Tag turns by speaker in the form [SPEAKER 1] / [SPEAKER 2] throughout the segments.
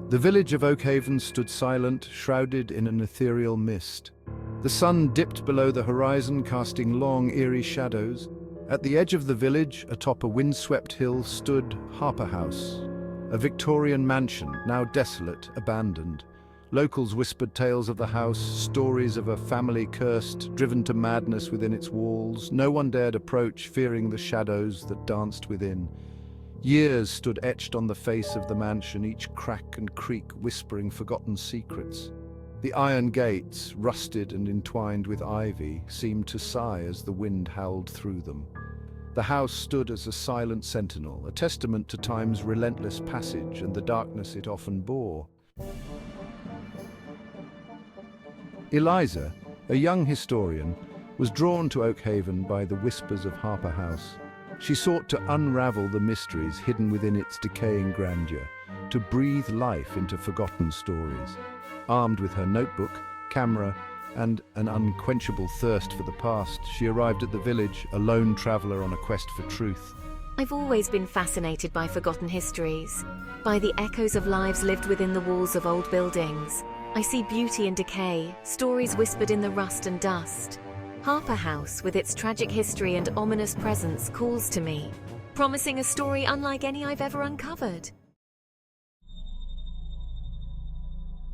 [SPEAKER 1] The village of Oakhaven stood silent, shrouded in an ethereal mist. The sun dipped below the horizon, casting long, eerie shadows. At the edge of the village, atop a windswept hill, stood Harper House, a Victorian mansion, now desolate, abandoned. Locals whispered tales of the house, stories of a family cursed, driven to madness within its walls. No one dared approach, fearing the shadows that danced within. Years stood etched on the face of the mansion, each crack and creak whispering forgotten secrets. The iron gates, rusted and entwined with ivy, seemed to sigh as the wind howled through them. The house stood as a silent sentinel, a testament to time's relentless passage and the darkness it often bore. Eliza, a young historian, was drawn to Oakhaven by the whispers of Harper House. She sought to unravel the mysteries hidden within its decaying grandeur, to breathe life into forgotten stories. Armed with her notebook, camera, and an unquenchable thirst for the past, she arrived at the village, a lone traveler on a quest for truth.
[SPEAKER 2] I've always been fascinated by forgotten histories, by the echoes of lives lived within the walls of old buildings. I see beauty in decay, stories whispered in the rust and dust. Harper House, with its tragic history and ominous presence, calls to me, promising a story unlike any I've ever uncovered.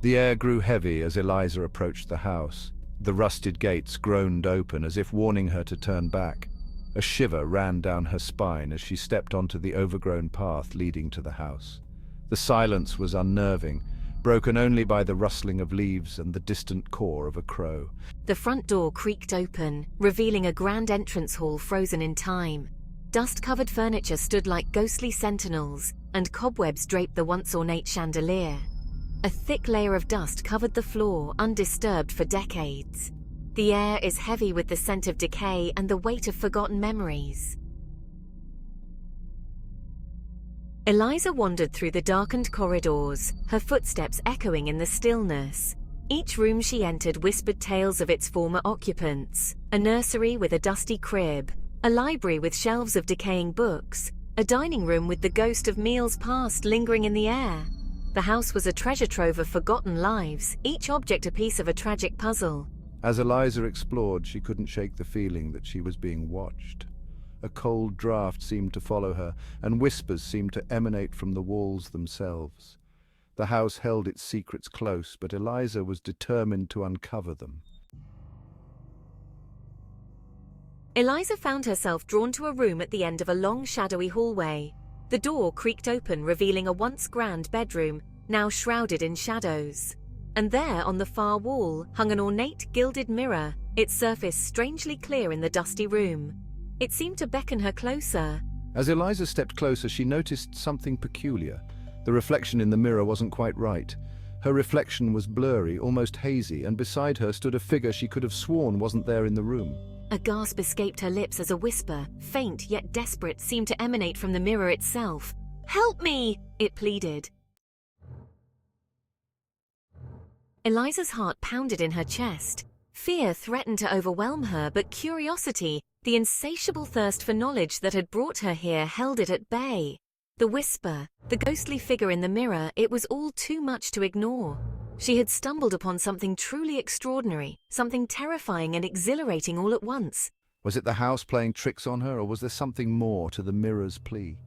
[SPEAKER 1] The air grew heavy as Eliza approached the house. The rusted gates groaned open as if warning her to turn back. A shiver ran down her spine as she stepped onto the overgrown path leading to the house. The silence was unnerving, broken only by the rustling of leaves and the distant caw of a crow.
[SPEAKER 2] The front door creaked open, revealing a grand entrance hall frozen in time. Dust-covered furniture stood like ghostly sentinels, and cobwebs draped the once ornate chandelier. A thick layer of dust covered the floor, undisturbed for decades. The air is heavy with the scent of decay and the weight of forgotten memories. Eliza wandered through the darkened corridors, her footsteps echoing in the stillness. Each room she entered whispered tales of its former occupants: a nursery with a dusty crib, a library with shelves of decaying books, a dining room with the ghost of meals past lingering in the air. The house was a treasure trove of forgotten lives, each object a piece of a tragic puzzle.
[SPEAKER 1] As Eliza explored, she couldn't shake the feeling that she was being watched. A cold draft seemed to follow her, and whispers seemed to emanate from the walls themselves. The house held its secrets close, but Eliza was determined to uncover them.
[SPEAKER 2] Eliza found herself drawn to a room at the end of a long, shadowy hallway. The door creaked open, revealing a once grand bedroom, now shrouded in shadows. And there, on the far wall, hung an ornate gilded mirror, its surface strangely clear in the dusty room. It seemed to beckon her closer.
[SPEAKER 1] As Eliza stepped closer, she noticed something peculiar. The reflection in the mirror wasn't quite right. Her reflection was blurry, almost hazy, and beside her stood a figure she could have sworn wasn't there in the room.
[SPEAKER 2] A gasp escaped her lips as a whisper, faint yet desperate, seemed to emanate from the mirror itself. "Help me!" it pleaded. Eliza's heart pounded in her chest. Fear threatened to overwhelm her, but curiosity, the insatiable thirst for knowledge that had brought her here, held it at bay. The whisper, the ghostly figure in the mirror, it was all too much to ignore. She had stumbled upon something truly extraordinary, something terrifying and exhilarating all at once.
[SPEAKER 1] Was it the house playing tricks on her, or was there something more to the mirror's plea?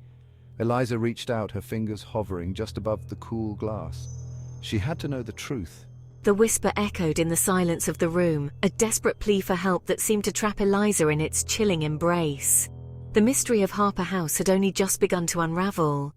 [SPEAKER 1] Eliza reached out, her fingers hovering just above the cool glass. She had to know the truth.
[SPEAKER 2] The whisper echoed in the silence of the room, a desperate plea for help that seemed to trap Eliza in its chilling embrace. The mystery of Harper House had only just begun to unravel.